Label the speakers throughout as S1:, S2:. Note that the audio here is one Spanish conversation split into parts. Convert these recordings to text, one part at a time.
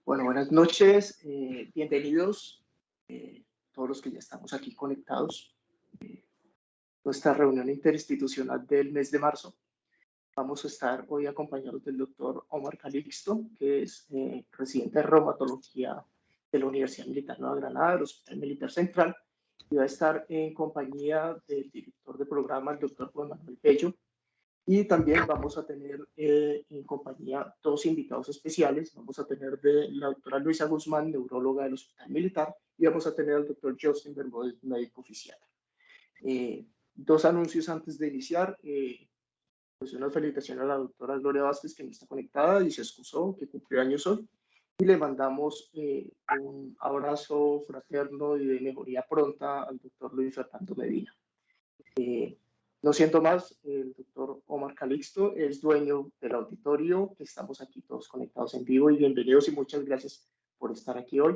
S1: Bueno, buenas noches, bienvenidos todos los que ya estamos aquí conectados. Nuestra reunión interinstitucional del mes de marzo. Vamos a estar hoy acompañados del doctor Omar Calixto, que es residente de reumatología de la Universidad Militar Nueva Granada, del Hospital Militar Central, y va a estar en compañía del director de programa, el doctor Juan Manuel Bello. Y también vamos a tener en compañía dos invitados especiales. Vamos a tener de la doctora Luisa Guzmán, neuróloga del Hospital Militar, y vamos a tener al doctor Justin Bermúdez, médico oficial. Dos anuncios antes de iniciar. Pues una felicitación a la doctora Gloria Vázquez, que no está conectada y se excusó, que cumplió años hoy. Y le mandamos un abrazo fraterno y de mejoría pronta al doctor Luis Fernando Medina. No siento más, el doctor Omar Calixto es dueño del auditorio, estamos aquí todos conectados en vivo y bienvenidos y muchas gracias por estar aquí hoy.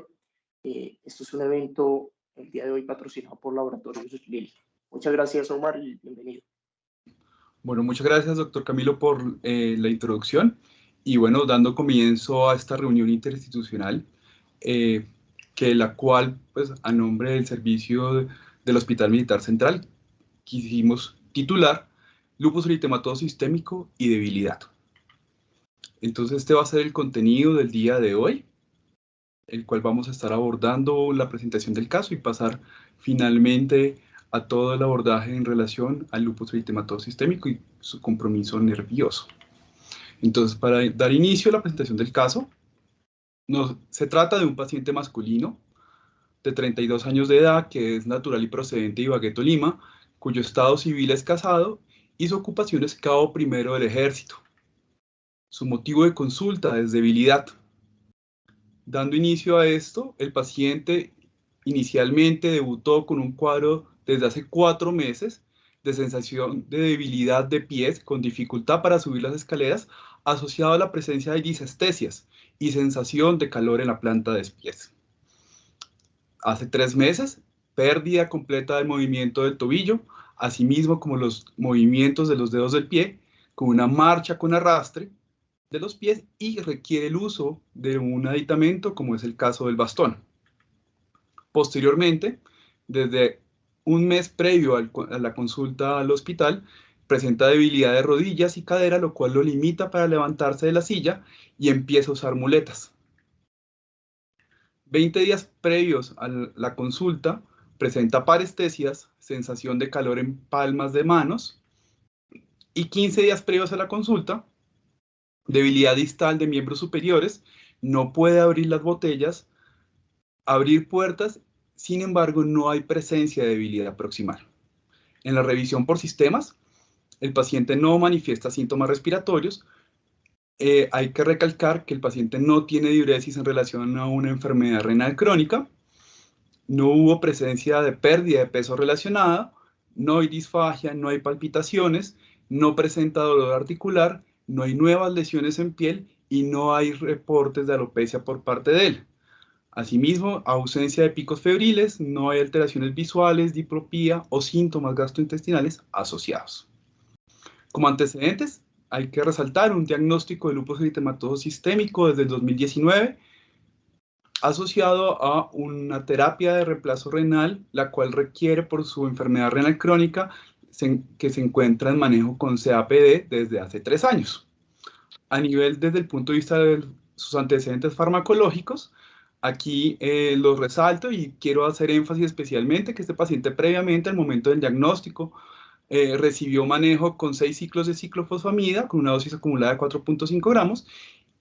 S1: Esto es un evento el día de hoy patrocinado por Laboratorios Lilly. Muchas gracias, Omar, y bienvenido.
S2: Bueno, muchas gracias, doctor Camilo, por la introducción y bueno, dando comienzo a esta reunión interinstitucional, que la cual, pues, a nombre del servicio del Hospital Militar Central, quisimos titular Lupus eritematoso sistémico y debilidad. Entonces, este va a ser el contenido del día de hoy, el cual vamos a estar abordando la presentación del caso y pasar finalmente a todo el abordaje en relación al lupus eritematoso sistémico y su compromiso nervioso. Entonces, para dar inicio a la presentación del caso, se trata de un paciente masculino de 32 años de edad, que es natural y procedente de Ibagué, Tolima, cuyo estado civil es casado y su ocupación es cabo primero del ejército. Su motivo de consulta es debilidad. Dando inicio a esto, el paciente inicialmente debutó con un cuadro desde hace 4 meses de sensación de debilidad de pies con dificultad para subir las escaleras, asociado a la presencia de disestesias y sensación de calor en la planta de pies. Hace 3 meses, pérdida completa del movimiento del tobillo, asimismo como los movimientos de los dedos del pie, con una marcha con arrastre de los pies y requiere el uso de un aditamento como es el caso del bastón. Posteriormente, desde un mes previo a la consulta al hospital, presenta debilidad de rodillas y cadera, lo cual lo limita para levantarse de la silla y empieza a usar muletas. 20 días previos a la consulta, presenta parestesias, sensación de calor en palmas de manos, y 15 días previos a la consulta, debilidad distal de miembros superiores, no puede abrir las botellas, abrir puertas, sin embargo no hay presencia de debilidad proximal. En la revisión por sistemas, el paciente no manifiesta síntomas respiratorios. Hay que recalcar que el paciente no tiene diuresis en relación a una enfermedad renal crónica, no hubo presencia de pérdida de peso relacionada, no hay disfagia, no hay palpitaciones, no presenta dolor articular, no hay nuevas lesiones en piel y no hay reportes de alopecia por parte de él. Asimismo, ausencia de picos febriles, no hay alteraciones visuales, diplopía o síntomas gastrointestinales asociados. Como antecedentes, hay que resaltar un diagnóstico de lupus eritematoso sistémico desde el 2019, asociado a una terapia de reemplazo renal, la cual requiere por su enfermedad renal crónica que se encuentra en manejo con CAPD desde hace 3 años. A nivel desde el punto de vista de sus antecedentes farmacológicos, aquí los resalto y quiero hacer énfasis especialmente que este paciente previamente al momento del diagnóstico recibió manejo con 6 ciclos de ciclofosfamida con una dosis acumulada de 4.5 gramos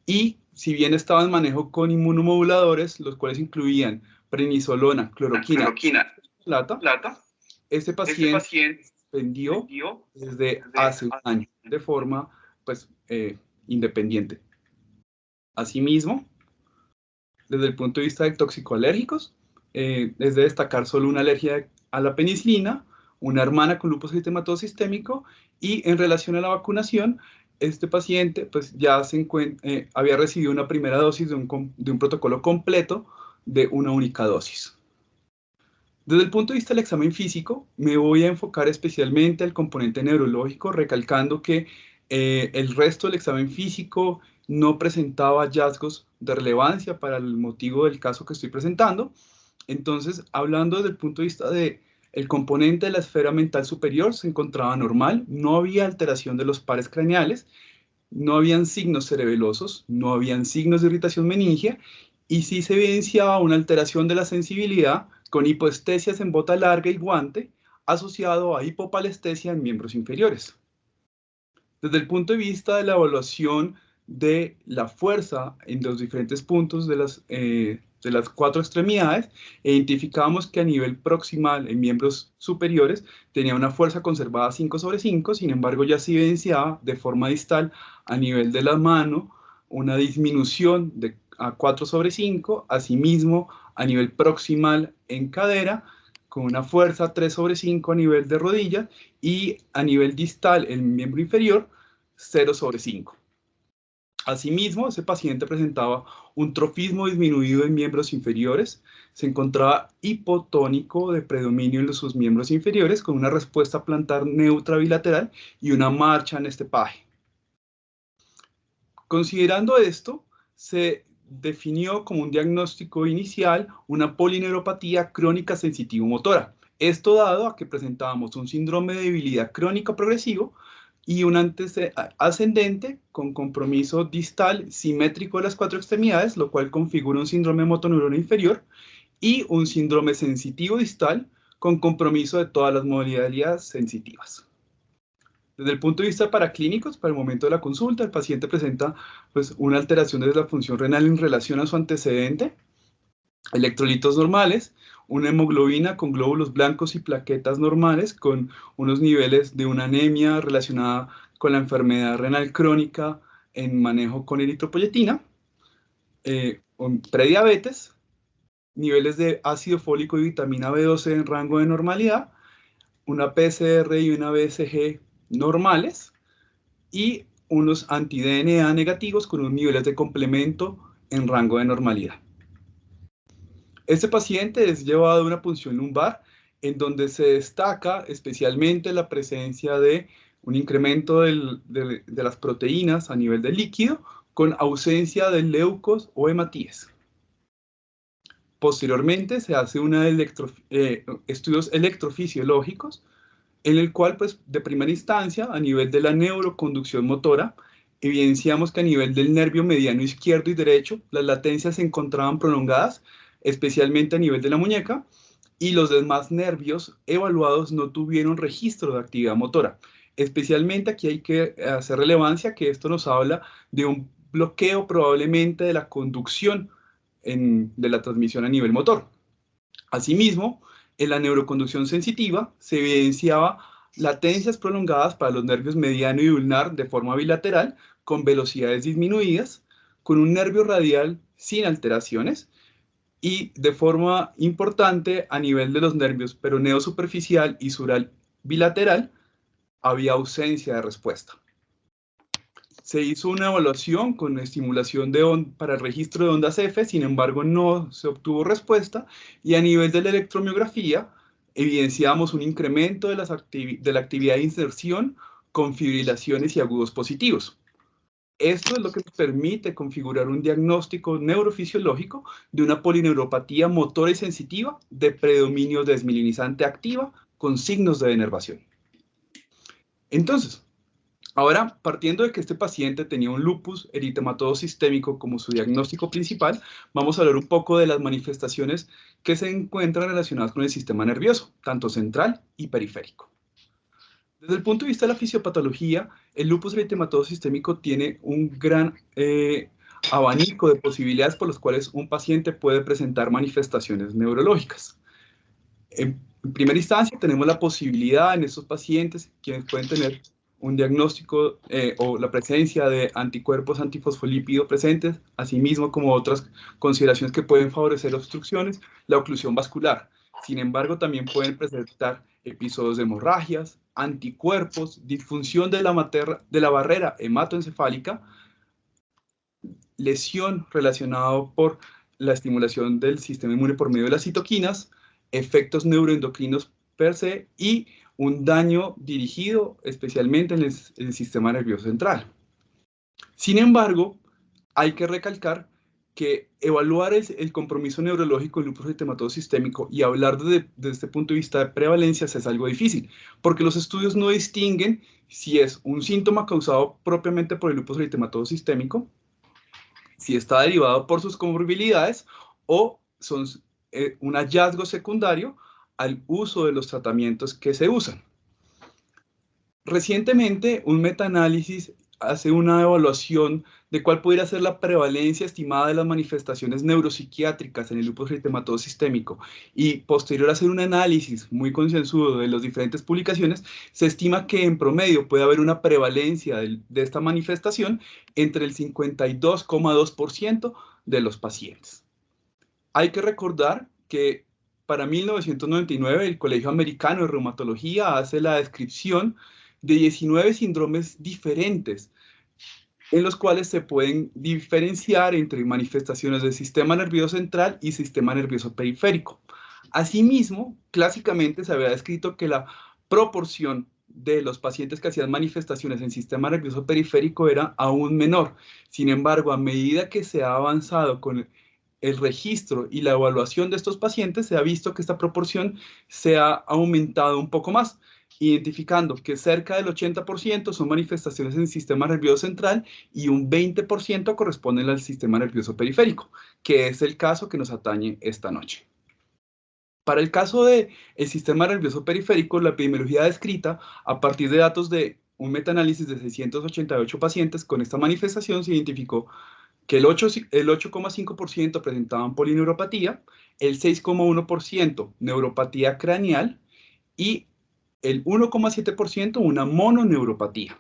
S2: y si bien estaba en manejo con inmunomoduladores, los cuales incluían prednisolona, cloroquina, plata, este paciente vendió desde hace un año de forma pues, independiente. Asimismo, desde el punto de vista de toxicoalérgicos, es de destacar solo una alergia a la penicilina, una hermana con lupus eritematoso sistémico y en relación a la vacunación, este paciente pues, ya había recibido una primera dosis de un protocolo completo de una única dosis. Desde el punto de vista del examen físico, me voy a enfocar especialmente al componente neurológico, recalcando que el resto del examen físico no presentaba hallazgos de relevancia para el motivo del caso que estoy presentando. Entonces, hablando desde el punto de vista del componente de la esfera mental superior, se encontraba normal, no había alteración de los pares craneales, no habían signos cerebelosos, no habían signos de irritación meningia, y sí se evidenciaba una alteración de la sensibilidad con hipoestesias en bota larga y guante, asociado a hipopalestesia en miembros inferiores. Desde el punto de vista de la evaluación de la fuerza en los diferentes puntos de las 4 extremidades, identificamos que a nivel proximal en miembros superiores tenía una fuerza conservada 5/5, sin embargo ya se evidenciaba de forma distal a nivel de la mano una disminución a 4/5, asimismo a nivel proximal en cadera, con una fuerza 3/5 a nivel de rodilla, y a nivel distal en miembro inferior 0/5. Asimismo, ese paciente presentaba un trofismo disminuido en miembros inferiores, se encontraba hipotónico de predominio en sus miembros inferiores con una respuesta plantar neutra bilateral y una marcha en estepaje. Considerando esto, se definió como un diagnóstico inicial una polineuropatía crónica sensitivo-motora. Esto dado a que presentábamos un síndrome de debilidad crónica progresivo y un ascendente con compromiso distal simétrico de las 4 extremidades, lo cual configura un síndrome motoneurona inferior, y un síndrome sensitivo distal con compromiso de todas las modalidades sensitivas. Desde el punto de vista paraclínicos, para el momento de la consulta, el paciente presenta pues, una alteración de la función renal en relación a su antecedente, electrolitos normales, una hemoglobina con glóbulos blancos y plaquetas normales, con unos niveles de una anemia relacionada con la enfermedad renal crónica en manejo con eritropoyetina, prediabetes, niveles de ácido fólico y vitamina B12 en rango de normalidad, una PCR y una BCG normales, y unos anti-DNA negativos con unos niveles de complemento en rango de normalidad. Este paciente es llevado a una punción lumbar en donde se destaca especialmente la presencia de un incremento de las proteínas a nivel del líquido con ausencia de leucos o hematíes. Posteriormente se hace estudios electrofisiológicos en el cual, pues, de primera instancia, a nivel de la neuroconducción motora, evidenciamos que a nivel del nervio mediano izquierdo y derecho, las latencias se encontraban prolongadas, especialmente a nivel de la muñeca, y los demás nervios evaluados no tuvieron registro de actividad motora. Especialmente aquí hay que hacer relevancia que esto nos habla de un bloqueo probablemente de la conducción de la transmisión a nivel motor. Asimismo, en la neuroconducción sensitiva se evidenciaba latencias prolongadas para los nervios mediano y ulnar de forma bilateral, con velocidades disminuidas, con un nervio radial sin alteraciones, y de forma importante a nivel de los nervios peroneo superficial y sural bilateral, había ausencia de respuesta. Se hizo una evaluación con estimulación para el registro de ondas F, sin embargo no se obtuvo respuesta, y a nivel de la electromiografía evidenciamos un incremento de la actividad de inserción con fibrilaciones y agudos positivos. Esto es lo que nos permite configurar un diagnóstico neurofisiológico de una polineuropatía motora y sensitiva de predominio desmielinizante activa con signos de denervación. Entonces, ahora, partiendo de que este paciente tenía un lupus eritematoso sistémico como su diagnóstico principal, vamos a hablar un poco de las manifestaciones que se encuentran relacionadas con el sistema nervioso, tanto central y periférico. Desde el punto de vista de la fisiopatología, el lupus eritematoso sistémico tiene un gran abanico de posibilidades por las cuales un paciente puede presentar manifestaciones neurológicas. En primera instancia, tenemos la posibilidad en estos pacientes quienes pueden tener un diagnóstico o la presencia de anticuerpos antifosfolípido presentes, asimismo como otras consideraciones que pueden favorecer obstrucciones, la oclusión vascular. Sin embargo, también pueden presentar episodios de hemorragias, anticuerpos, disfunción de la barrera hematoencefálica, lesión relacionada por la estimulación del sistema inmune por medio de las citoquinas, efectos neuroendocrinos per se y un daño dirigido especialmente en el sistema nervioso central. Sin embargo, hay que recalcar que evaluar el compromiso neurológico del lupus eritematoso sistémico y hablar desde este punto de vista de prevalencias es algo difícil, porque los estudios no distinguen si es un síntoma causado propiamente por el lupus eritematoso sistémico, si está derivado por sus comorbilidades o son un hallazgo secundario al uso de los tratamientos que se usan. Recientemente, un metaanálisis hace una evaluación de cuál pudiera ser la prevalencia estimada de las manifestaciones neuropsiquiátricas en el lupus eritematoso sistémico, y posterior a hacer un análisis muy concienzudo de las diferentes publicaciones, se estima que en promedio puede haber una prevalencia de esta manifestación entre el 52,2% de los pacientes. Hay que recordar que para 1999 el Colegio Americano de Reumatología hace la descripción de 19 síndromes diferentes en los cuales se pueden diferenciar entre manifestaciones del sistema nervioso central y sistema nervioso periférico. Asimismo, clásicamente se había descrito que la proporción de los pacientes que hacían manifestaciones en sistema nervioso periférico era aún menor. Sin embargo, a medida que se ha avanzado con el registro y la evaluación de estos pacientes, se ha visto que esta proporción se ha aumentado un poco más, identificando que cerca del 80% son manifestaciones en el sistema nervioso central y un 20% corresponden al sistema nervioso periférico, que es el caso que nos atañe esta noche. Para el caso del sistema nervioso periférico, la epidemiología descrita a partir de datos de un metaanálisis de 688 pacientes con esta manifestación se identificó que el 8,5% presentaban polineuropatía, el 6,1% neuropatía craneal y el 1,7% una mononeuropatía.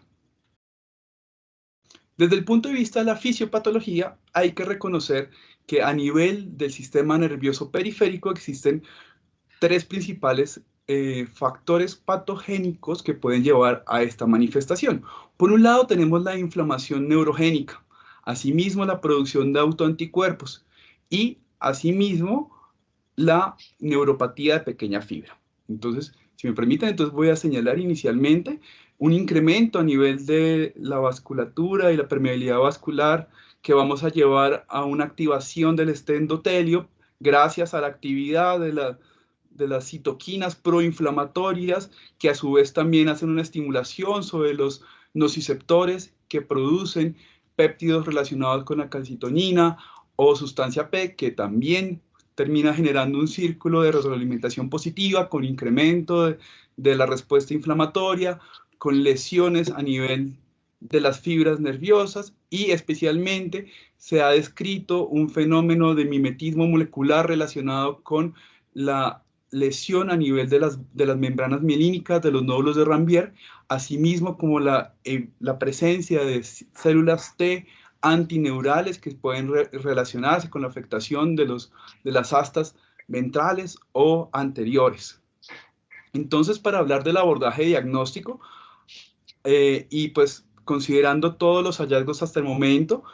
S2: Desde el punto de vista de la fisiopatología, hay que reconocer que a nivel del sistema nervioso periférico existen tres principales factores patogénicos que pueden llevar a esta manifestación. Por un lado tenemos la inflamación neurogénica, asimismo la producción de autoanticuerpos y asimismo la neuropatía de pequeña fibra. Entonces, si me permiten, entonces voy a señalar inicialmente un incremento a nivel de la vasculatura y la permeabilidad vascular que vamos a llevar a una activación del endotelio gracias a la actividad de las citoquinas proinflamatorias, que a su vez también hacen una estimulación sobre los nociceptores que producen péptidos relacionados con la calcitonina o sustancia P, que también termina generando un círculo de retroalimentación positiva con incremento de la respuesta inflamatoria, con lesiones a nivel de las fibras nerviosas, y especialmente se ha descrito un fenómeno de mimetismo molecular relacionado con la lesión a nivel de las membranas mielínicas, de los nódulos de Ranvier, asimismo como la presencia de células T antineurales que pueden relacionarse con la afectación de las astas ventrales o anteriores. Entonces, para hablar del abordaje diagnóstico, y pues considerando todos los hallazgos hasta el momento,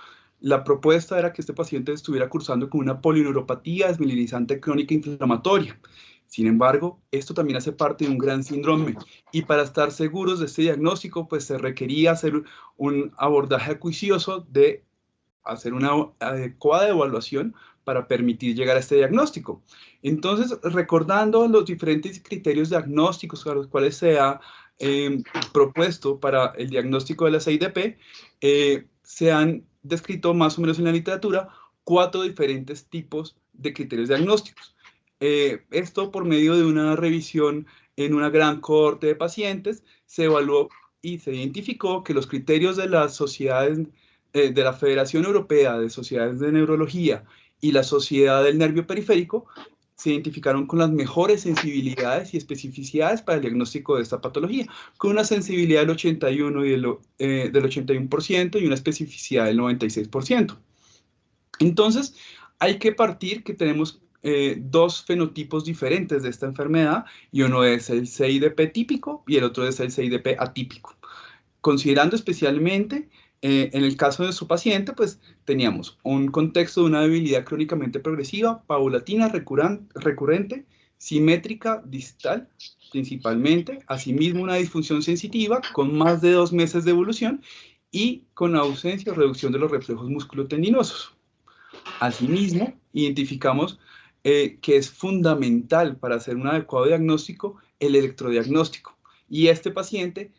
S2: la propuesta era que este paciente estuviera cursando con una polineuropatía desmielinizante crónica inflamatoria. Sin embargo, esto también hace parte de un gran síndrome, y para estar seguros de este diagnóstico, pues se requería hacer un abordaje acuicioso de hacer una adecuada evaluación para permitir llegar a este diagnóstico. Entonces, recordando los diferentes criterios diagnósticos a los cuales se ha propuesto para el diagnóstico de la CIDP, se han descrito más o menos en la literatura 4 diferentes tipos de criterios diagnósticos. Esto por medio de una revisión en una gran cohorte de pacientes, se evaluó y se identificó que los criterios de las sociedades de la Federación Europea de Sociedades de Neurología y la Sociedad del Nervio Periférico se identificaron con las mejores sensibilidades y especificidades para el diagnóstico de esta patología, con una sensibilidad del 81% del 81% y una especificidad del 96%. Entonces, hay que partir que tenemos dos fenotipos diferentes de esta enfermedad, y uno es el CIDP típico y el otro es el CIDP atípico. Considerando especialmente en el caso de su paciente, pues teníamos un contexto de una debilidad crónicamente progresiva, paulatina, recurrente, simétrica, distal, principalmente, asimismo una disfunción sensitiva con más de 2 meses de evolución, y con ausencia o reducción de los reflejos musculotendinosos. Asimismo, identificamos que es fundamental para hacer un adecuado diagnóstico el electrodiagnóstico. Y este paciente,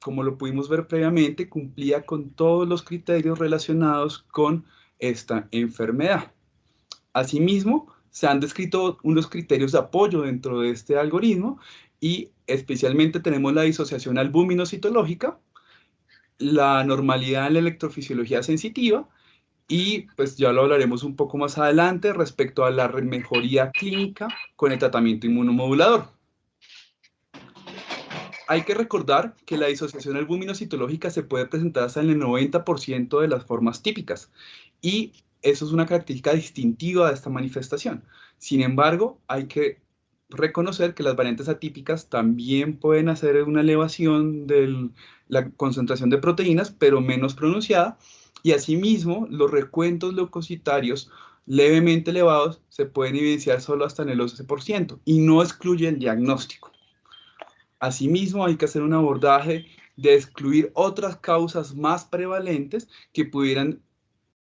S2: como lo pudimos ver previamente, cumplía con todos los criterios relacionados con esta enfermedad. Asimismo, se han descrito unos criterios de apoyo dentro de este algoritmo y especialmente tenemos la disociación albúmino-citológica, la normalidad en la electrofisiología sensitiva y pues ya lo hablaremos un poco más adelante respecto a la mejoría clínica con el tratamiento inmunomodulador. Hay que recordar que la disociación albúmino-citológica se puede presentar hasta en el 90% de las formas típicas y eso es una característica distintiva de esta manifestación. Sin embargo, hay que reconocer que las variantes atípicas también pueden hacer una elevación de la concentración de proteínas, pero menos pronunciada, y asimismo los recuentos leucocitarios levemente elevados se pueden evidenciar solo hasta en el 11% y no excluye el diagnóstico. Asimismo, hay que hacer un abordaje de excluir otras causas más prevalentes que pudieran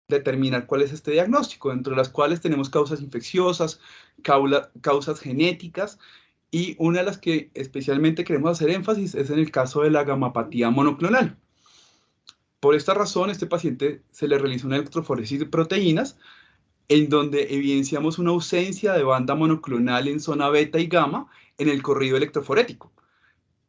S2: determinar cuál es este diagnóstico, dentro de las cuales tenemos causas infecciosas, causas genéticas, y una de las que especialmente queremos hacer énfasis es en el caso de la gamapatía monoclonal. Por esta razón, a este paciente se le realiza una electroforesis de proteínas, en donde evidenciamos una ausencia de banda monoclonal en zona beta y gamma en el corrido electroforético.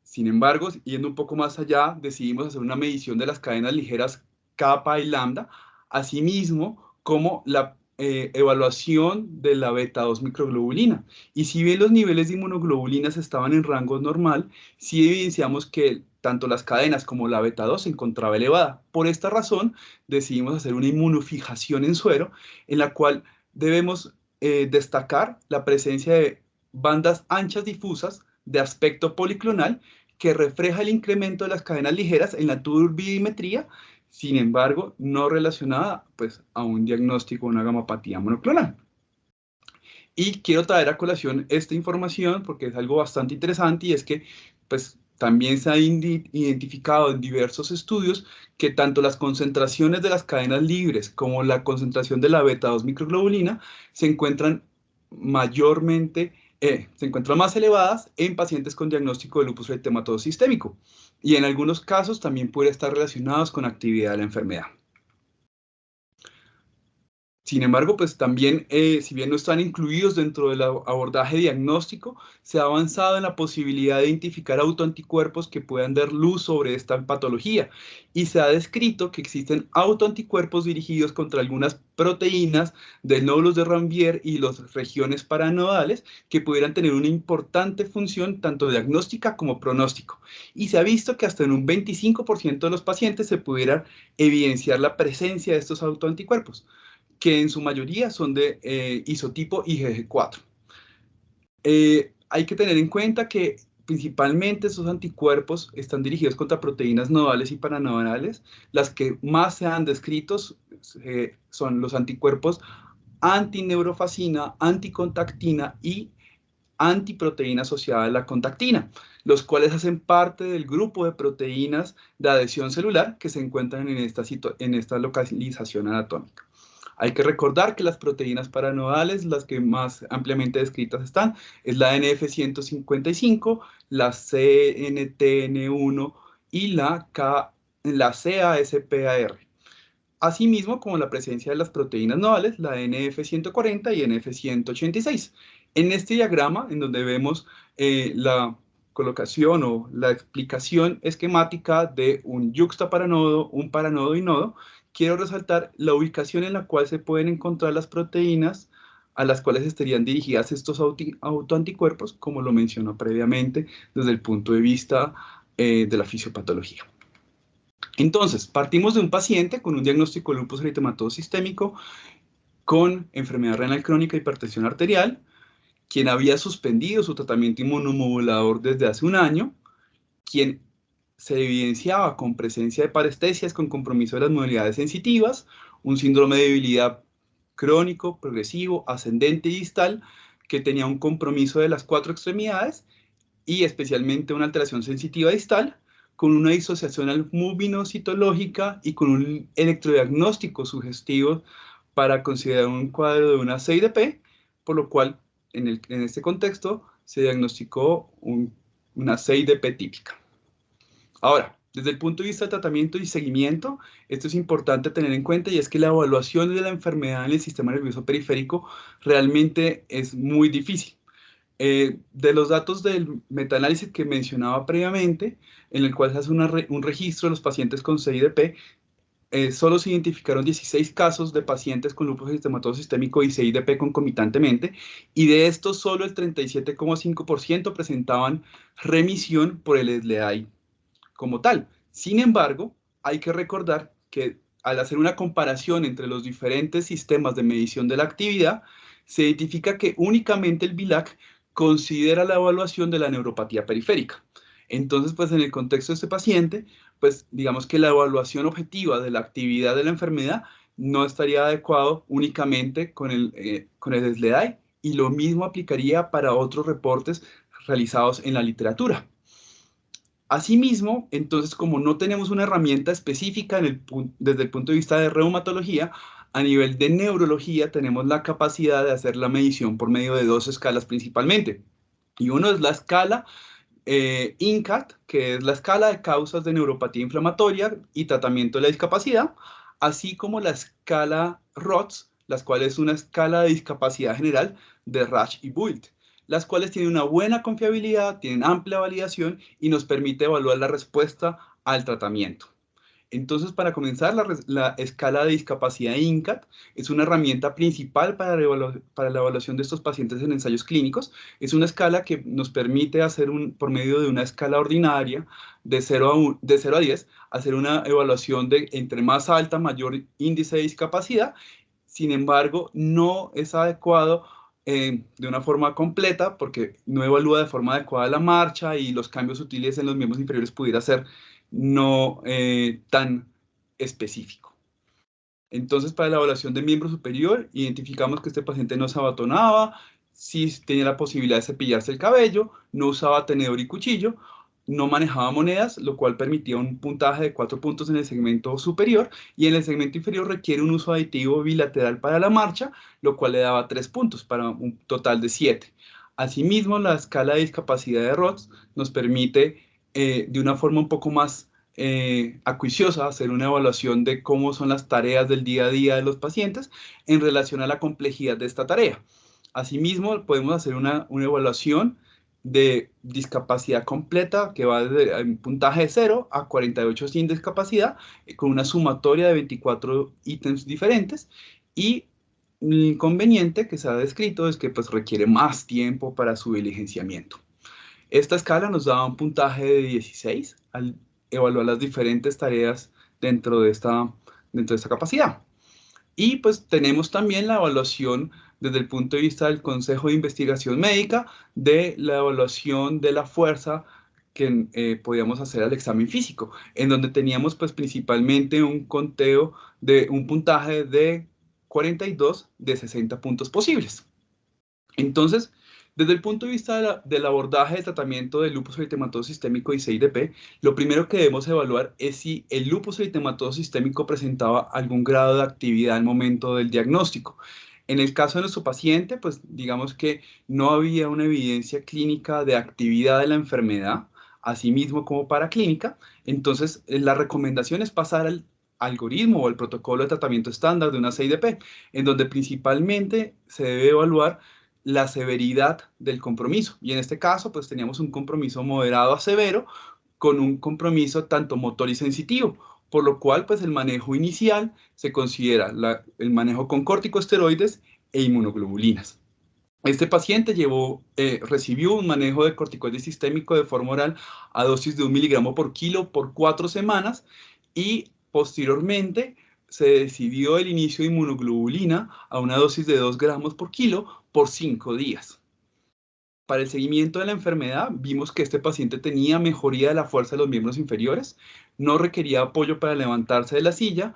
S2: Sin embargo, yendo un poco más allá, decidimos hacer una medición de las cadenas ligeras kappa y lambda, asimismo como la evaluación de la beta-2 microglobulina. Y si bien los niveles de inmunoglobulinas estaban en rango normal, sí evidenciamos que tanto las cadenas como la beta-2 se encontraba elevada. Por esta razón, decidimos hacer una inmunofijación en suero, en la cual debemos destacar la presencia de bandas anchas difusas de aspecto policlonal que refleja el incremento de las cadenas ligeras en la turbidimetría, sin embargo, no relacionada pues, a un diagnóstico de una gamapatía monoclonal. Y quiero traer a colación esta información porque es algo bastante interesante y es que pues, también se ha identificado en diversos estudios que tanto las concentraciones de las cadenas libres como la concentración de la beta-2 microglobulina se encuentran mayormente se encuentran más elevadas en pacientes con diagnóstico de lupus eritematoso sistémico y en algunos casos también puede estar relacionados con actividad de la enfermedad. Sin embargo, pues también, si bien no están incluidos dentro del abordaje diagnóstico, se ha avanzado en la posibilidad de identificar autoanticuerpos que puedan dar luz sobre esta patología. Y se ha descrito que existen autoanticuerpos dirigidos contra algunas proteínas de nódulos de Ranvier y las regiones paranodales que pudieran tener una importante función tanto diagnóstica como pronóstico. Y se ha visto que hasta en un 25% de los pacientes se pudiera evidenciar la presencia de estos autoanticuerpos, que en su mayoría son de isotipo IgG4. Hay que tener en cuenta que principalmente estos anticuerpos están dirigidos contra proteínas nodales y paranodales. Las que más se han descrito son los anticuerpos antineurofacina, anticontactina y antiproteína asociada a la contactina, los cuales hacen parte del grupo de proteínas de adhesión celular que se encuentran en esta localización anatómica. Hay que recordar que las proteínas paranodales, las que más ampliamente descritas están, es la NF155, la CNTN1 y la CASPAR. Asimismo, como la presencia de las proteínas nodales, la NF140 y NF186. En este diagrama, en donde vemos la colocación o la explicación esquemática de un yuxtaparanodo, un paranodo y nodo, quiero resaltar la ubicación en la cual se pueden encontrar las proteínas a las cuales estarían dirigidas estos autoanticuerpos, como lo mencionó previamente, desde el punto de vista de la fisiopatología. Entonces, partimos de un paciente con un diagnóstico de lupus eritematoso sistémico con enfermedad renal crónica y hipertensión arterial, quien había suspendido su tratamiento inmunomodulador desde hace un año, quien se evidenciaba con presencia de parestesias con compromiso de las modalidades sensitivas, un síndrome de debilidad crónico, progresivo, ascendente y distal, que tenía un compromiso de las 4 extremidades y especialmente una alteración sensitiva distal, con una disociación albuminocitológica y con un electrodiagnóstico sugestivo para considerar un cuadro de una CIDP, por lo cual en este contexto se diagnosticó una CIDP típica. Ahora, desde el punto de vista de tratamiento y seguimiento, esto es importante tener en cuenta, y es que la evaluación de la enfermedad en el sistema nervioso periférico realmente es muy difícil. De los datos del metaanálisis que mencionaba previamente, en el cual se hace un registro de los pacientes con CIDP, solo se identificaron 16 casos de pacientes con lupus eritematoso sistémico y CIDP concomitantemente, y de estos solo el 37,5% presentaban remisión por el SLEDAI como tal. Sin embargo, hay que recordar que al hacer una comparación entre los diferentes sistemas de medición de la actividad, se identifica que únicamente el BILAC considera la evaluación de la neuropatía periférica. Entonces, pues en el contexto de este paciente, pues digamos que la evaluación objetiva de la actividad de la enfermedad no estaría adecuado únicamente con el SLEDAI, y lo mismo aplicaría para otros reportes realizados en la literatura. Asimismo, entonces, como no tenemos una herramienta específica desde el punto de vista de reumatología, a nivel de neurología tenemos la capacidad de hacer la medición por medio de dos escalas principalmente. Y uno es la escala INCAT, que es la escala de causas de neuropatía inflamatoria y tratamiento de la discapacidad, así como la escala ROTS, las cuales es una escala de discapacidad general de Rasch y Bult, las cuales tienen una buena confiabilidad, tienen amplia validación y nos permite evaluar la respuesta al tratamiento. Entonces, para comenzar, la escala de discapacidad INCAT es una herramienta principal para la evaluación de estos pacientes en ensayos clínicos. Es una escala que nos permite hacer, por medio de una escala ordinaria de 0 a 10, hacer una evaluación de entre más alta, mayor índice de discapacidad. Sin embargo, no es adecuado de una forma completa, porque no evalúa de forma adecuada la marcha, y los cambios sutiles en los miembros inferiores pudiera ser no tan específico. Entonces, para la evaluación de miembro superior, identificamos que este paciente no se abatonaba, sí tenía la posibilidad de cepillarse el cabello, no usaba tenedor y cuchillo, no manejaba monedas, lo cual permitía un puntaje de 4 puntos en el segmento superior, y en el segmento inferior requiere un uso aditivo bilateral para la marcha, lo cual le daba 3 puntos para un total de 7. Asimismo, la escala de discapacidad de ROTS nos permite de una forma un poco más acuiciosa hacer una evaluación de cómo son las tareas del día a día de los pacientes en relación a la complejidad de esta tarea. Asimismo, podemos hacer una evaluación de discapacidad completa que va desde un puntaje de 0 a 48 sin discapacidad, con una sumatoria de 24 ítems diferentes, y el inconveniente que se ha descrito es que pues requiere más tiempo para su diligenciamiento. Esta escala nos da un puntaje de 16 al evaluar las diferentes tareas dentro de esta capacidad. Y pues tenemos también la evaluación desde el punto de vista del Consejo de Investigación Médica, de la evaluación de la fuerza que podíamos hacer al examen físico, en donde teníamos pues principalmente un conteo de un puntaje de 42 de 60 puntos posibles. Entonces, desde el punto de vista del abordaje de tratamiento del lupus eritematoso sistémico y CIDP, lo primero que debemos evaluar es si el lupus eritematoso sistémico presentaba algún grado de actividad al momento del diagnóstico. En el caso de nuestro paciente, pues digamos que no había una evidencia clínica de actividad de la enfermedad, asimismo como paraclínica. Entonces, la recomendación es pasar al algoritmo o el protocolo de tratamiento estándar de una CIDP, en donde principalmente se debe evaluar la severidad del compromiso. Y en este caso, pues teníamos un compromiso moderado a severo, con un compromiso tanto motor y sensitivo, por lo cual, pues el manejo inicial se considera el manejo con corticosteroides e inmunoglobulinas. Este paciente recibió un manejo de corticoide sistémico de forma oral a dosis de 1 miligramo por kilo por 4 semanas, y posteriormente se decidió el inicio de inmunoglobulina a una dosis de 2 gramos por kilo por 5 días. Para el seguimiento de la enfermedad, vimos que este paciente tenía mejoría de la fuerza de los miembros inferiores, no requería apoyo para levantarse de la silla,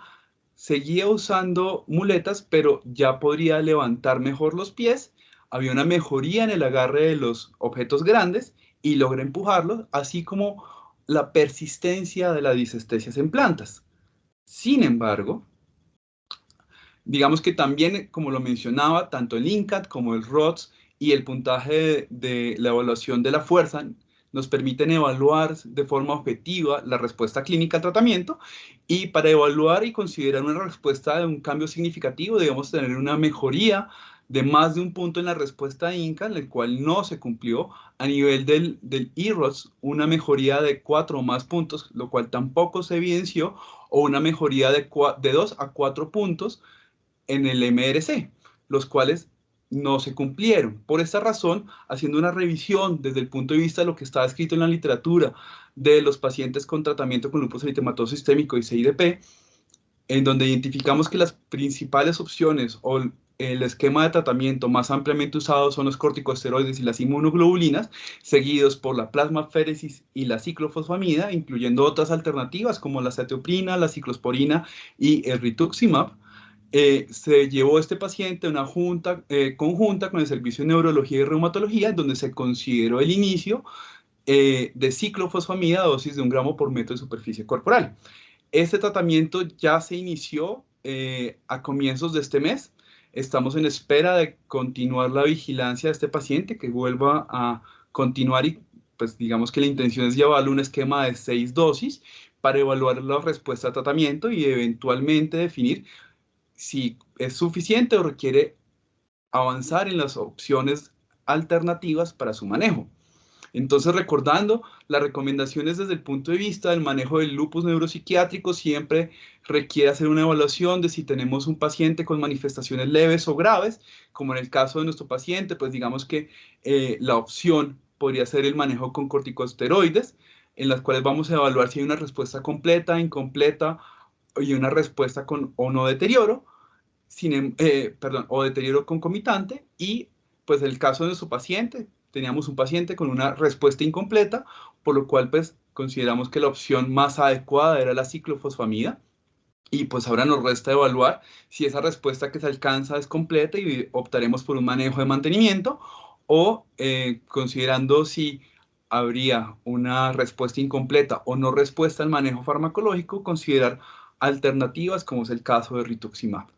S2: seguía usando muletas, pero ya podría levantar mejor los pies, había una mejoría en el agarre de los objetos grandes y logra empujarlos, así como la persistencia de las disestesias en plantas. Sin embargo, digamos que también, como lo mencionaba, tanto el INCAT como el ROTS y el puntaje de la evaluación de la fuerza nos permiten evaluar de forma objetiva la respuesta clínica al tratamiento, y para evaluar y considerar una respuesta de un cambio significativo debemos tener una mejoría de más de un punto en la respuesta INCAT, el cual no se cumplió. A nivel del IROTS, una mejoría de 4 o más puntos, lo cual tampoco se evidenció, o una mejoría de 2 a 4 puntos en el MRC, los cuales no se cumplieron. Por esta razón, haciendo una revisión desde el punto de vista de lo que está escrito en la literatura de los pacientes con tratamiento con lupus eritematoso sistémico y CIDP, en donde identificamos que las principales opciones o el esquema de tratamiento más ampliamente usado son los corticosteroides y las inmunoglobulinas, seguidos por la plasmaféresis y la ciclofosfamida, incluyendo otras alternativas como la cetioprina, la ciclosporina y el rituximab. Se llevó este paciente a una junta conjunta con el Servicio de Neurología y Reumatología, donde se consideró el inicio de ciclofosfamida a dosis de 1 gramo por metro de superficie corporal. Este tratamiento ya se inició a comienzos de este mes. Estamos en espera de continuar la vigilancia de este paciente, que vuelva a continuar, y pues digamos que la intención es llevarle un esquema de 6 dosis para evaluar la respuesta al tratamiento y eventualmente definir si es suficiente o requiere avanzar en las opciones alternativas para su manejo. Entonces, recordando, las recomendaciones desde el punto de vista del manejo del lupus neuropsiquiátrico siempre requiere hacer una evaluación de si tenemos un paciente con manifestaciones leves o graves, como en el caso de nuestro paciente, pues digamos que la opción podría ser el manejo con corticosteroides, en las cuales vamos a evaluar si hay una respuesta completa, incompleta y una respuesta con o no deterioro, o deterioro concomitante. Y pues el caso de su paciente, teníamos un paciente con una respuesta incompleta, por lo cual pues consideramos que la opción más adecuada era la ciclofosfamida, y pues ahora nos resta evaluar si esa respuesta que se alcanza es completa y optaremos por un manejo de mantenimiento, o considerando si habría una respuesta incompleta o no respuesta al manejo farmacológico, considerar alternativas como es el caso de rituximab.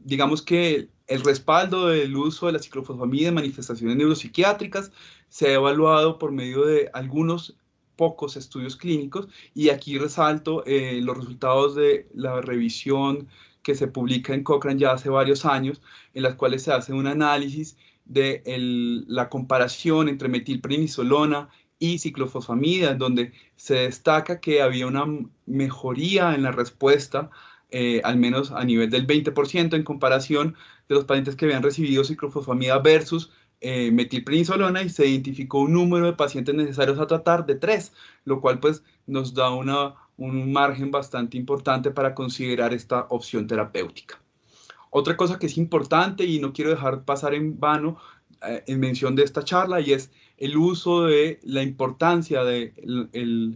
S2: Digamos que el respaldo del uso de la ciclofosfamida en manifestaciones neuropsiquiátricas se ha evaluado por medio de algunos pocos estudios clínicos, y aquí resalto los resultados de la revisión que se publica en Cochrane ya hace varios años, en las cuales se hace un análisis de la comparación entre metilprednisolona y ciclofosfamida, en donde se destaca que había una mejoría en la respuesta, al menos a nivel del 20% en comparación de los pacientes que habían recibido ciclofosfamida versus metilprednisolona, y se identificó un número de pacientes necesarios a tratar de 3, lo cual pues nos da un margen bastante importante para considerar esta opción terapéutica. Otra cosa que es importante y no quiero dejar pasar en vano en mención de esta charla, y es el uso de la importancia del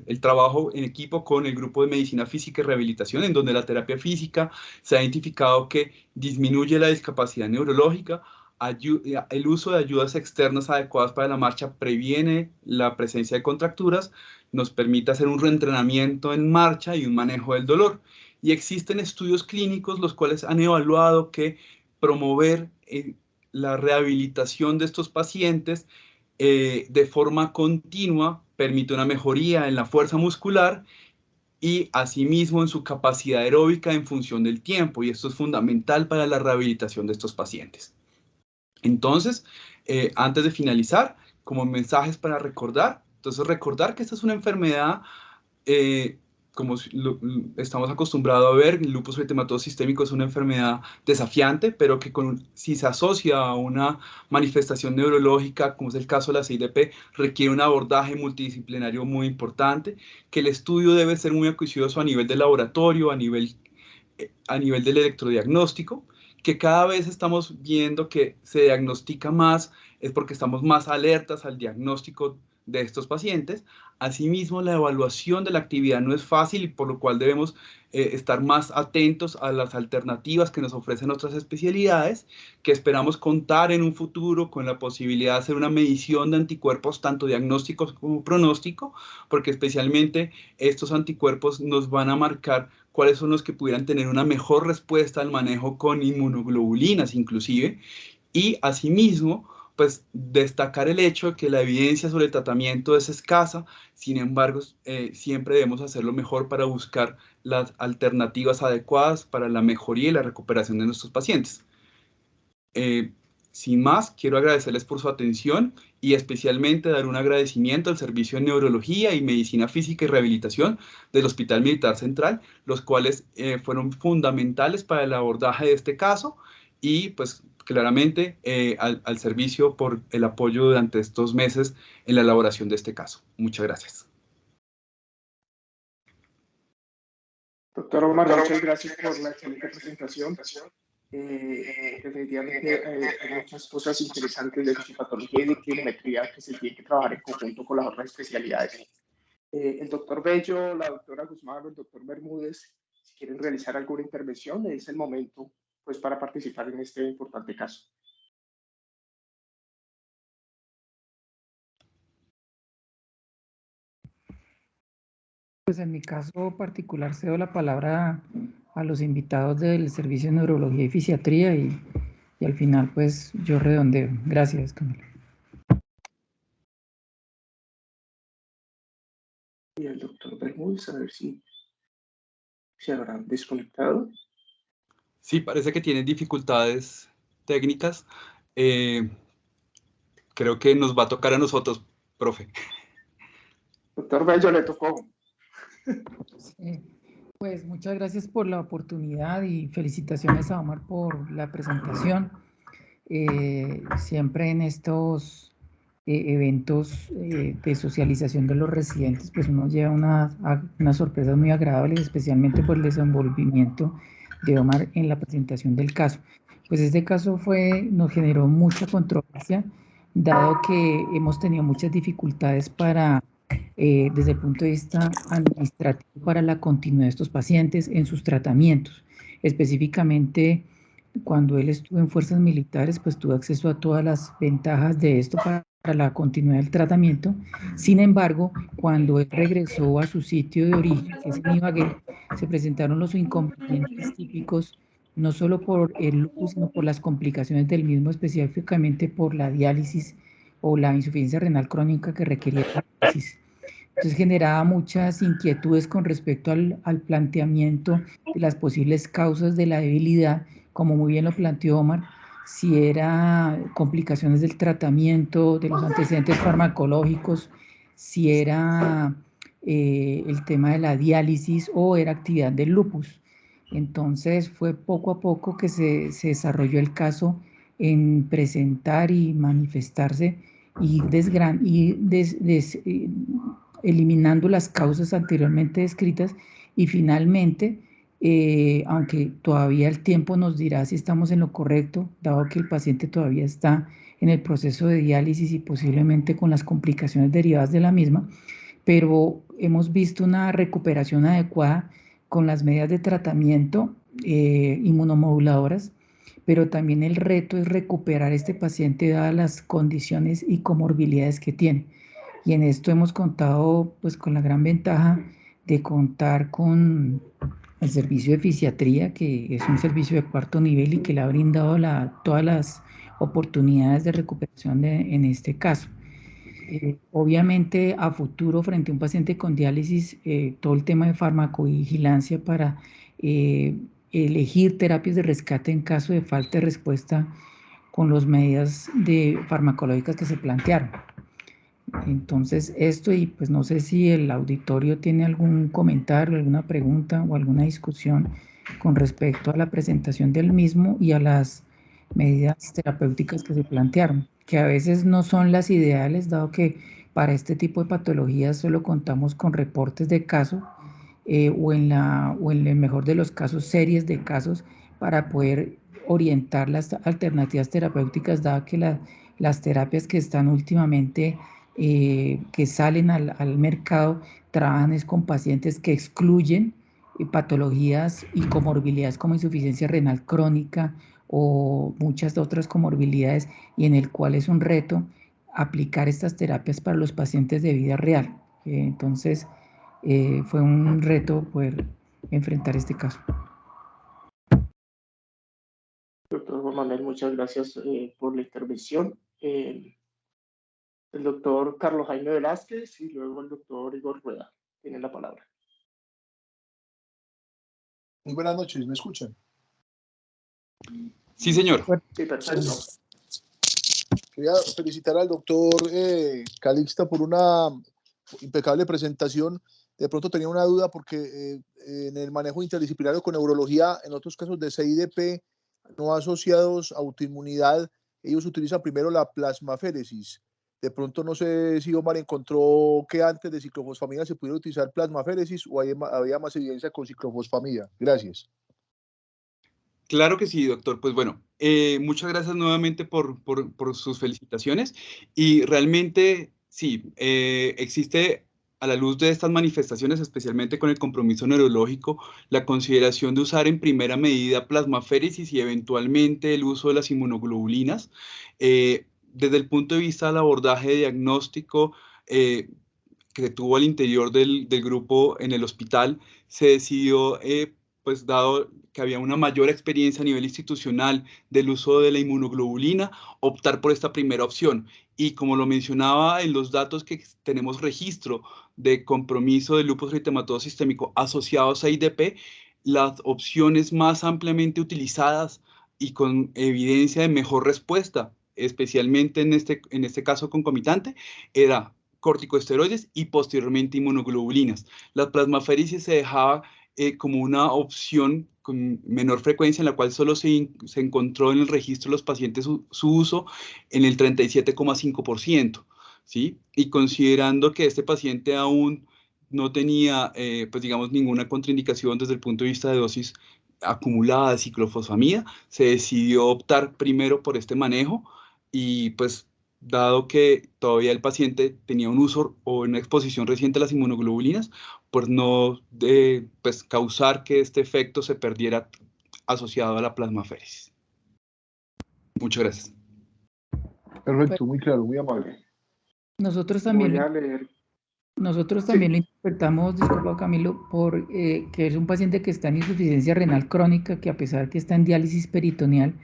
S2: el trabajo en equipo con el grupo de medicina física y rehabilitación, en donde la terapia física se ha identificado que disminuye la discapacidad neurológica, el uso de ayudas externas adecuadas para la marcha previene la presencia de contracturas, nos permite hacer un reentrenamiento en marcha y un manejo del dolor. Y existen estudios clínicos los cuales han evaluado que promover la rehabilitación de estos pacientes de forma continua permite una mejoría en la fuerza muscular y asimismo en su capacidad aeróbica en función del tiempo, y esto es fundamental para la rehabilitación de estos pacientes. Entonces, antes de finalizar, como mensajes para recordar, recordar que esta es una enfermedad, como estamos acostumbrados a ver, el lupus eritematoso sistémico es una enfermedad desafiante, pero que si se asocia a una manifestación neurológica, como es el caso de la CIDP, requiere un abordaje multidisciplinario muy importante, que el estudio debe ser muy acucioso a nivel de laboratorio, a nivel del electrodiagnóstico, que cada vez estamos viendo que se diagnostica más, es porque estamos más alertas al diagnóstico de estos pacientes, Asimismo, la evaluación de la actividad no es fácil y por lo cual debemos estar más atentos a las alternativas que nos ofrecen otras especialidades, que esperamos contar en un futuro con la posibilidad de hacer una medición de anticuerpos, tanto diagnósticos como pronóstico, porque especialmente estos anticuerpos nos van a marcar cuáles son los que pudieran tener una mejor respuesta al manejo con inmunoglobulinas inclusive, y asimismo, pues destacar el hecho de que la evidencia sobre el tratamiento es escasa. Sin embargo, siempre debemos hacerlo mejor para buscar las alternativas adecuadas para la mejoría y la recuperación de nuestros pacientes. Sin más, quiero agradecerles por su atención y especialmente dar un agradecimiento al Servicio de Neurología y Medicina Física y Rehabilitación del Hospital Militar Central, los cuales fueron fundamentales para el abordaje de este caso, y pues claramente al servicio por el apoyo durante estos meses en la elaboración de este caso. Muchas gracias.
S1: Doctor Omar, muchas gracias por la excelente presentación. Definitivamente hay muchas cosas interesantes de fisiopatología y de clinometría que se tienen que trabajar en conjunto con las otras especialidades. El doctor Bello, la doctora Guzmán o el doctor Bermúdez, si quieren realizar alguna intervención, es el momento pues, para participar en este importante caso.
S3: Pues en mi caso particular cedo la palabra a los invitados del Servicio de Neurología y Fisiatría y al final pues yo redondeo. Gracias, Camila.
S1: Y el doctor Bermúdez, a ver si se habrá desconectado.
S2: Sí, parece que tienen dificultades técnicas. Creo que nos va a tocar a nosotros, profe.
S1: Doctor Bello, le tocó.
S3: Sí, pues muchas gracias por la oportunidad y felicitaciones a Omar por la presentación. Siempre en estos eventos de socialización de los residentes, pues uno lleva unas sorpresas muy agradables, especialmente por el desenvolvimiento de Omar en la presentación del caso. Pues este caso nos generó mucha controversia, dado que hemos tenido muchas dificultades desde el punto de vista administrativo para la continuidad de estos pacientes en sus tratamientos. Específicamente, cuando él estuvo en fuerzas militares, pues tuvo acceso a todas las ventajas de esto para la continuidad del tratamiento. Sin embargo, cuando él regresó a su sitio de origen, que es en Ibagué, se presentaron los inconvenientes típicos, no solo por el lupus, sino por las complicaciones del mismo, específicamente por la diálisis o la insuficiencia renal crónica que requería diálisis. Entonces generaba muchas inquietudes con respecto al planteamiento de las posibles causas de la debilidad, como muy bien lo planteó Omar, si era complicaciones del tratamiento, de los antecedentes farmacológicos, si era el tema de la diálisis o era actividad del lupus. Entonces fue poco a poco que se desarrolló el caso en presentar y manifestarse y eliminando las causas anteriormente descritas y finalmente, aunque todavía el tiempo nos dirá si estamos en lo correcto, dado que el paciente todavía está en el proceso de diálisis y posiblemente con las complicaciones derivadas de la misma, pero hemos visto una recuperación adecuada con las medidas de tratamiento inmunomoduladoras, pero también el reto es recuperar este paciente dadas las condiciones y comorbilidades que tiene. Y en esto hemos contado pues con la gran ventaja de contar con el servicio de fisiatría, que es un servicio de cuarto nivel y que le ha brindado todas las oportunidades de recuperación en este caso. Obviamente a futuro frente a un paciente con diálisis, todo el tema de farmacovigilancia para elegir terapias de rescate en caso de falta de respuesta con las medidas farmacológicas que se plantearon. Entonces esto, y pues no sé si el auditorio tiene algún comentario, alguna pregunta o alguna discusión con respecto a la presentación del mismo y a las medidas terapéuticas que se plantearon, que a veces no son las ideales, dado que para este tipo de patologías solo contamos con reportes de caso o en el mejor de los casos, series de casos para poder orientar las alternativas terapéuticas, dado que las terapias que están últimamente que salen al mercado trabajan es con pacientes que excluyen patologías y comorbilidades como insuficiencia renal crónica o muchas otras comorbilidades, y en el cual es un reto aplicar estas terapias para los pacientes de vida real. Entonces, fue un reto poder enfrentar este caso.
S1: Doctor Juan Manuel, muchas gracias por la intervención. El doctor Carlos Jaime Velázquez y luego el doctor Igor Rueda tienen la palabra.
S4: Muy buenas noches, ¿me escuchan?
S2: Sí, señor.
S1: Sí, perfecto.
S4: Quería felicitar al doctor Calixta por una impecable presentación. De pronto tenía una duda porque en el manejo interdisciplinario con neurología, en otros casos de CIDP no asociados a autoinmunidad, ellos utilizan primero la plasmaféresis. De pronto no sé si Omar encontró que antes de ciclofosfamida se pudiera utilizar plasmaféresis o había más evidencia con ciclofosfamida. Gracias.
S2: Claro que sí, doctor. Pues bueno, muchas gracias nuevamente por sus felicitaciones. Y realmente, sí, existe a la luz de estas manifestaciones, especialmente con el compromiso neurológico, la consideración de usar en primera medida plasmaféresis y eventualmente el uso de las inmunoglobulinas. Desde el punto de vista del abordaje diagnóstico que tuvo al interior del grupo en el hospital, se decidió pues dado que había una mayor experiencia a nivel institucional del uso de la inmunoglobulina, optar por esta primera opción. Y como lo mencionaba en los datos que tenemos registro de compromiso de lupus eritematoso sistémico asociados a IDP, las opciones más ampliamente utilizadas y con evidencia de mejor respuesta, especialmente en este caso concomitante, era corticosteroides y posteriormente inmunoglobulinas. La plasmaféresis se dejaba como una opción con menor frecuencia, en la cual solo se encontró en el registro de los pacientes su uso en el 37,5%, ¿sí? Y considerando que este paciente aún no tenía, pues digamos, ninguna contraindicación desde el punto de vista de dosis acumulada de ciclofosfamida, se decidió optar primero por este manejo y pues dado que todavía el paciente tenía un uso o una exposición reciente a las inmunoglobulinas, por no pues, causar que este efecto se perdiera asociado a la plasmaféresis. Muchas gracias.
S4: Perfecto, muy claro, muy amable.
S3: Nosotros también
S1: Voy a leer.
S3: Nosotros
S1: Sí.
S3: también lo interpretamos, disculpa Camilo, por que es un paciente que está en insuficiencia renal crónica, que a pesar de que está en diálisis peritoneal,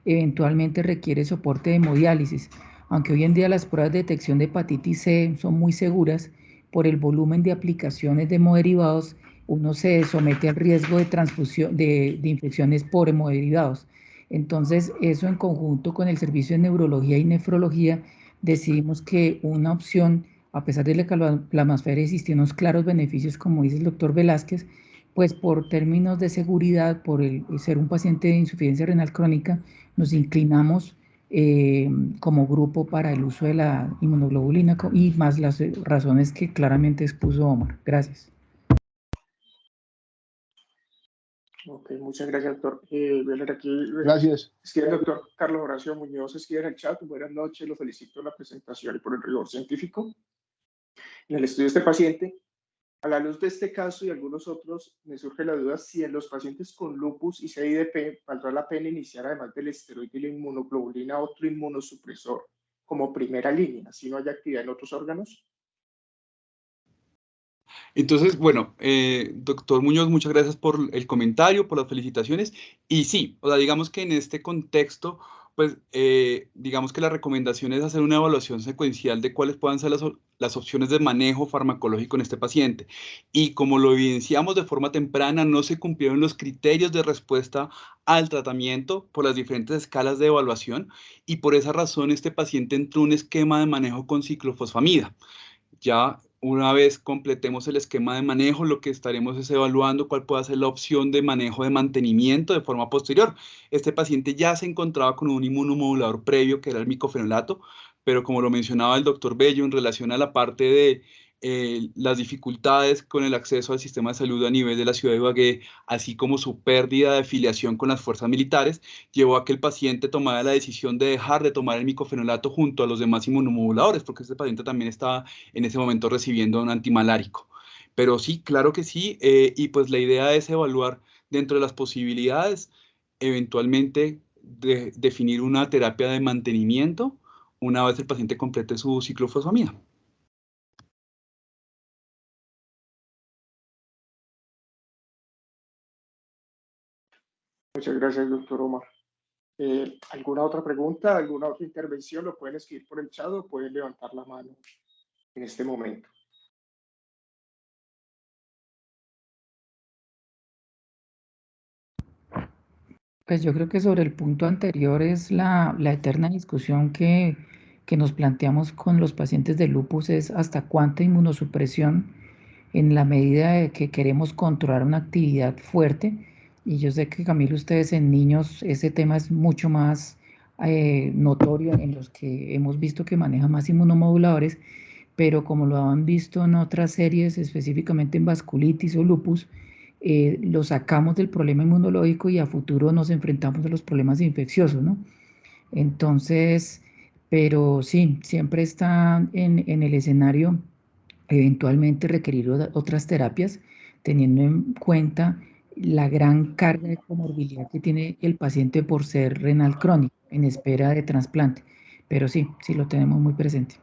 S3: eventualmente requiere soporte de hemodiálisis. Aunque hoy en día las pruebas de detección de hepatitis C son muy seguras, por el volumen de aplicaciones de hemoderivados, uno se somete al riesgo de transfusión de infecciones por hemoderivados. Entonces, eso en conjunto con el servicio de neurología y nefrología, decidimos que una opción, a pesar de que la plasmaféresis tiene unos claros beneficios, como dice el doctor Velázquez, pues por términos de seguridad, por el ser un paciente de insuficiencia renal crónica, nos inclinamos como grupo para el uso de la inmunoglobulina y más las razones que claramente expuso Omar. Gracias.
S1: Ok, muchas gracias, doctor. Voy a leer aquí.
S4: Gracias.
S1: Escribe el doctor Carlos Horacio Muñoz, escribe en el chat. Buenas noches, lo felicito por la presentación y por el rigor científico. En el estudio de este paciente, a la luz de este caso y algunos otros, me surge la duda si en los pacientes con lupus y CIDP valdrá la pena iniciar, además del esteroide y la inmunoglobulina, otro inmunosupresor como primera línea, si no hay actividad en otros órganos.
S2: Entonces, bueno, doctor Muñoz, muchas gracias por el comentario, por las felicitaciones. Y sí, o sea, digamos que en este contexto, pues, digamos que la recomendación es hacer una evaluación secuencial de cuáles puedan ser las opciones de manejo farmacológico en este paciente. Y como lo evidenciamos de forma temprana, no se cumplieron los criterios de respuesta al tratamiento por las diferentes escalas de evaluación, y por esa razón este paciente entró en un esquema de manejo con ciclofosfamida. Ya una vez completemos el esquema de manejo, lo que estaremos es evaluando cuál puede ser la opción de manejo de mantenimiento de forma posterior. Este paciente ya se encontraba con un inmunomodulador previo, que era el micofenolato, pero como lo mencionaba el doctor Bello, en relación a la parte de las dificultades con el acceso al sistema de salud a nivel de la ciudad de Ibagué, así como su pérdida de afiliación con las fuerzas militares, llevó a que el paciente tomara la decisión de dejar de tomar el micofenolato junto a los demás inmunomoduladores, porque este paciente también estaba en ese momento recibiendo un antimalárico. Pero sí, claro que sí, y pues la idea es evaluar dentro de las posibilidades, eventualmente definir una terapia de mantenimiento una vez el paciente complete su ciclofosfamida.
S1: Muchas gracias, doctor Omar. ¿Alguna otra pregunta, alguna otra intervención? Lo pueden escribir por el chat o pueden levantar la mano en este momento.
S3: Pues yo creo que sobre el punto anterior es la eterna discusión que nos planteamos con los pacientes de lupus, es hasta cuánta inmunosupresión en la medida de que queremos controlar una actividad fuerte. Y yo sé que, Camilo, ustedes en niños ese tema es mucho más notorio, en los que hemos visto que maneja más inmunomoduladores, pero como lo han visto en otras series, específicamente en vasculitis o lupus, lo sacamos del problema inmunológico y a futuro nos enfrentamos a los problemas infecciosos, ¿no? Entonces, pero sí, siempre está en el escenario eventualmente requerir otras terapias, teniendo en cuenta la gran carga de comorbilidad que tiene el paciente por ser renal crónico en espera de trasplante. Pero sí, sí lo tenemos muy presente.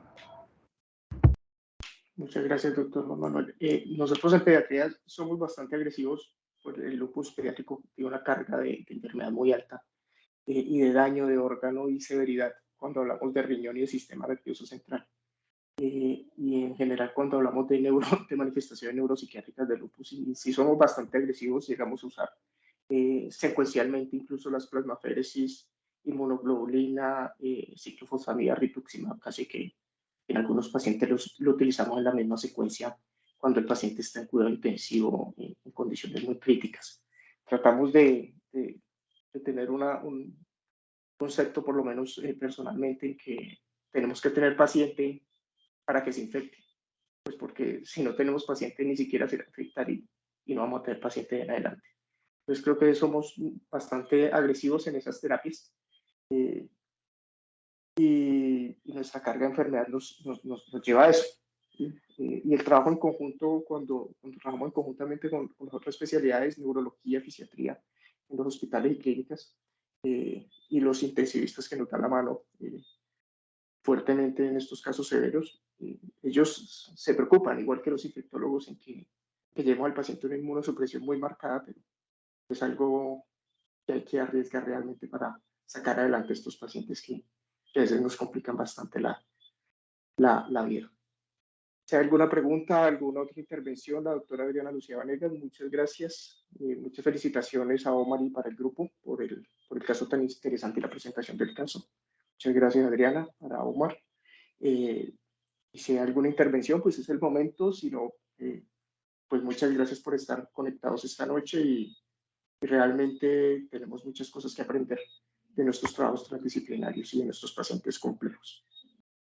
S1: Muchas gracias, doctor Juan Manuel. Nosotros en pediatría somos bastante agresivos, pues el lupus pediátrico tiene una carga de enfermedad muy alta y de daño de órgano y severidad cuando hablamos de riñón y de sistema nervioso central. Y en general cuando hablamos de, de manifestaciones neuropsiquiátricas de lupus, y si somos bastante agresivos, llegamos a usar secuencialmente incluso las plasmaféresis, inmunoglobulina, ciclofosfamida, rituximab, casi que en algunos pacientes lo utilizamos en la misma secuencia cuando el paciente está en cuidado intensivo en condiciones muy críticas. Tratamos de tener un concepto, por lo menos personalmente, en que tenemos que tener paciente para que se infecte, pues porque si no tenemos paciente ni siquiera se va a infectar y no vamos a tener paciente en adelante. Entonces creo que somos bastante agresivos en esas terapias y nuestra carga de enfermedad nos lleva a eso. Y el trabajo en conjunto, cuando trabajamos conjuntamente con las otras especialidades, neurología, fisiatría, en los hospitales y clínicas, y los intensivistas que nos dan la mano fuertemente en estos casos severos, ellos se preocupan, igual que los infectólogos, en que llevemos al paciente una inmunosupresión muy marcada, pero es algo que hay que arriesgar realmente para sacar adelante estos pacientes que a veces nos complican bastante la vida. Si hay alguna pregunta, alguna otra intervención, la doctora Adriana Lucía Vanegas, muchas gracias. Muchas felicitaciones a Omar y para el grupo por el caso tan interesante y la presentación del caso. Muchas gracias, Adriana, para Omar. Y si hay alguna intervención, pues es el momento. Si no, pues muchas gracias por estar conectados esta noche y realmente tenemos muchas cosas que aprender de nuestros trabajos transdisciplinarios y de nuestros pacientes complejos.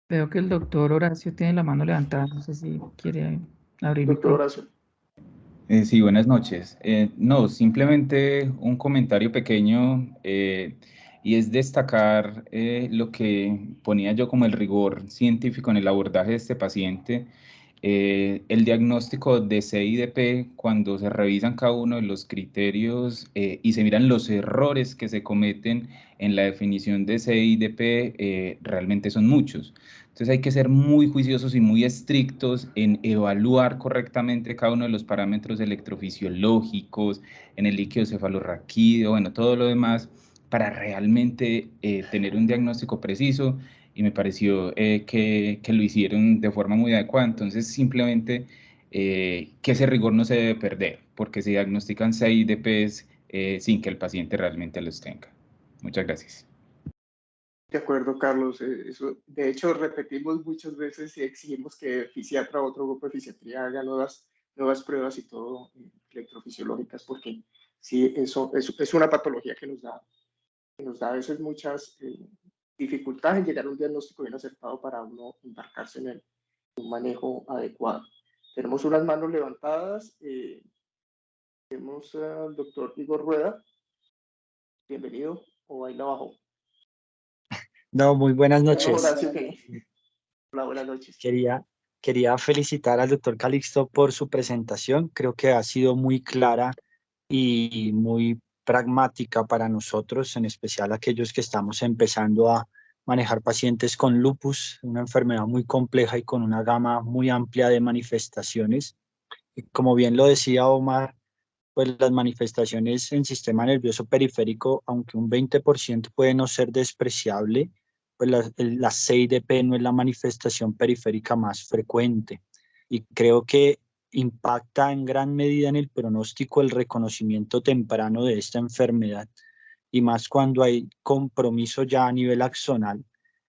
S3: Veo que el doctor Horacio tiene la mano levantada, no sé si quiere abrir
S1: Doctor
S3: micrófono.
S1: Horacio.
S5: Sí, buenas noches. No, simplemente un comentario pequeño y es destacar lo que ponía yo como el rigor científico en el abordaje de este paciente. El diagnóstico de CIDP, cuando se revisan cada uno de los criterios y se miran los errores que se cometen en la definición de CIDP, realmente son muchos. Entonces hay que ser muy juiciosos y muy estrictos en evaluar correctamente cada uno de los parámetros electrofisiológicos, en el líquido cefalorraquídeo, bueno, todo lo demás, para realmente tener un diagnóstico preciso, y me pareció que lo hicieron de forma muy adecuada. Entonces simplemente que ese rigor no se debe perder, porque se diagnostican CIDPs sin que el paciente realmente los tenga. Muchas gracias.
S1: De acuerdo, Carlos. Eso, de hecho, repetimos muchas veces y exigimos que fisiatra o otro grupo de fisiatría haga nuevas pruebas y todo electrofisiológicas, porque sí, eso es una patología que nos da a veces muchas dificultades en llegar a un diagnóstico bien acertado para uno embarcarse en un manejo adecuado. Tenemos unas manos levantadas. Tenemos al doctor Igor Rueda. Bienvenido, o ahí la bajó.
S6: No, muy buenas
S1: Carlos
S6: noches.
S1: Horacio, hola, buenas noches.
S6: Quería felicitar al doctor Calixto por su presentación. Creo que ha sido muy clara y muy pragmática para nosotros, en especial aquellos que estamos empezando a manejar pacientes con lupus, una enfermedad muy compleja y con una gama muy amplia de manifestaciones. Y como bien lo decía Omar, pues las manifestaciones en sistema nervioso periférico, aunque un 20% puede no ser despreciable, pues la CIDP no es la manifestación periférica más frecuente. Y creo que impacta en gran medida en el pronóstico el reconocimiento temprano de esta enfermedad. Y más cuando hay compromiso ya a nivel axonal,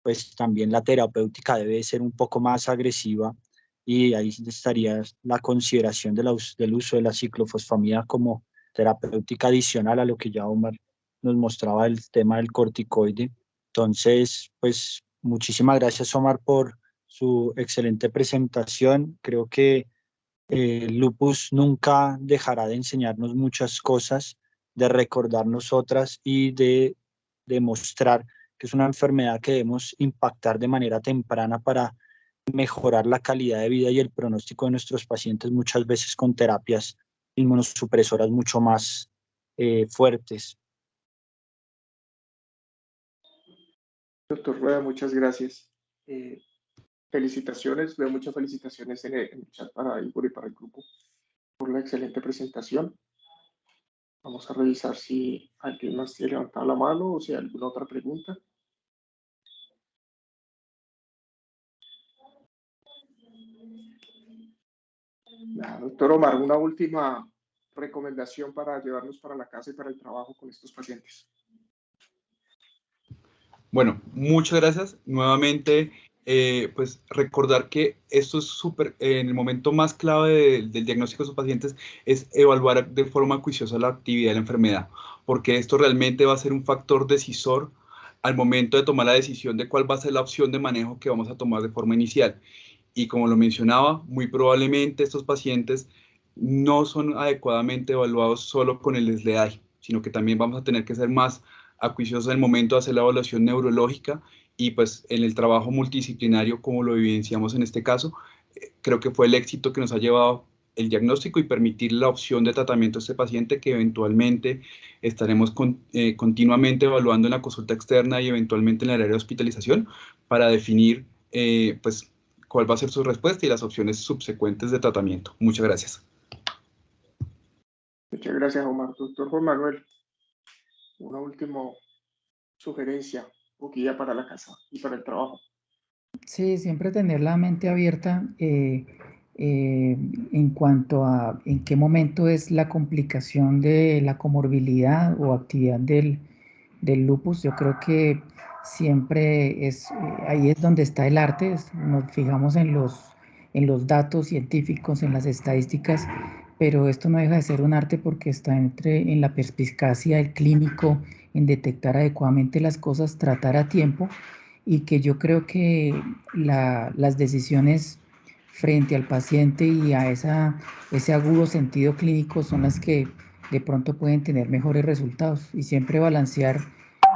S6: pues también la terapéutica debe ser un poco más agresiva, y ahí estaría la consideración del uso de la ciclofosfamida como terapéutica adicional a lo que ya Omar nos mostraba el tema del corticoide. Entonces, pues muchísimas gracias, Omar, por su excelente presentación. Creo que el lupus nunca dejará de enseñarnos muchas cosas, de recordarnos otras y de demostrar que es una enfermedad que debemos impactar de manera temprana para mejorar la calidad de vida y el pronóstico de nuestros pacientes, muchas veces con terapias inmunosupresoras mucho más fuertes.
S1: Doctor Rueda, muchas gracias. Felicitaciones, veo muchas felicitaciones en el chat para Igor y para el grupo por la excelente presentación. Vamos a revisar si alguien más tiene levantado la mano o si hay alguna otra pregunta. Doctor Omar, una última recomendación para llevarnos para la casa y para el trabajo con estos pacientes.
S2: Bueno, muchas gracias. Nuevamente, pues recordar que esto es súper, en el momento más clave del diagnóstico de sus pacientes es evaluar de forma acuiciosa la actividad de la enfermedad, porque esto realmente va a ser un factor decisor al momento de tomar la decisión de cuál va a ser la opción de manejo que vamos a tomar de forma inicial. Y como lo mencionaba, muy probablemente estos pacientes no son adecuadamente evaluados solo con el SLEDAI, sino que también vamos a tener que ser más acuiciosos en el momento de hacer la evaluación neurológica, y pues en el trabajo multidisciplinario, como lo evidenciamos en este caso, creo que fue el éxito que nos ha llevado el diagnóstico y permitir la opción de tratamiento a este paciente, que eventualmente estaremos continuamente evaluando en la consulta externa y eventualmente en el área de hospitalización para definir pues cuál va a ser su respuesta y las opciones subsecuentes de tratamiento. Muchas gracias.
S1: Muchas gracias, Omar. Doctor Juan Manuel, una última sugerencia o guía para la casa y para el trabajo.
S3: Sí, siempre tener la mente abierta en cuanto a en qué momento es la complicación de la comorbilidad o actividad del lupus. Yo creo que siempre ahí es donde está el arte. Nos fijamos en los datos científicos, en las estadísticas, pero esto no deja de ser un arte porque está en la perspicacia del clínico, en detectar adecuadamente las cosas, tratar a tiempo, y que yo creo que las decisiones frente al paciente y a ese agudo sentido clínico son las que de pronto pueden tener mejores resultados, y siempre balancear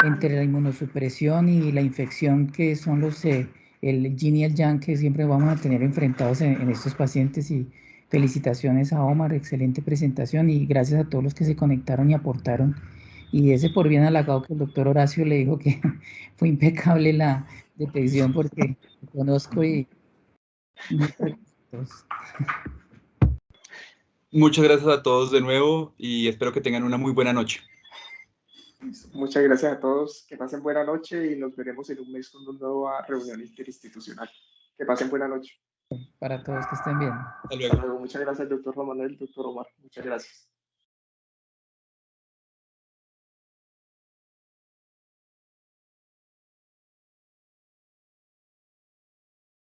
S3: entre la inmunosupresión y la infección, que son el yin y el yang, que siempre vamos a tener enfrentados en estos pacientes. Y felicitaciones a Omar, excelente presentación, y gracias a todos los que se conectaron y aportaron. Y ese por bien halagado que el doctor Horacio le dijo que fue impecable la detección, porque lo conozco y muchas gracias.
S2: Muchas gracias a todos de nuevo y espero que tengan una muy buena noche.
S1: Muchas gracias a todos. Que pasen buena noche y nos veremos en un mes con una nueva reunión interinstitucional. Que pasen buena noche.
S3: Para todos, que estén bien.
S2: Hasta luego.
S1: Hasta luego. Muchas gracias, doctor Juan Manuel, doctor Omar. Muchas gracias.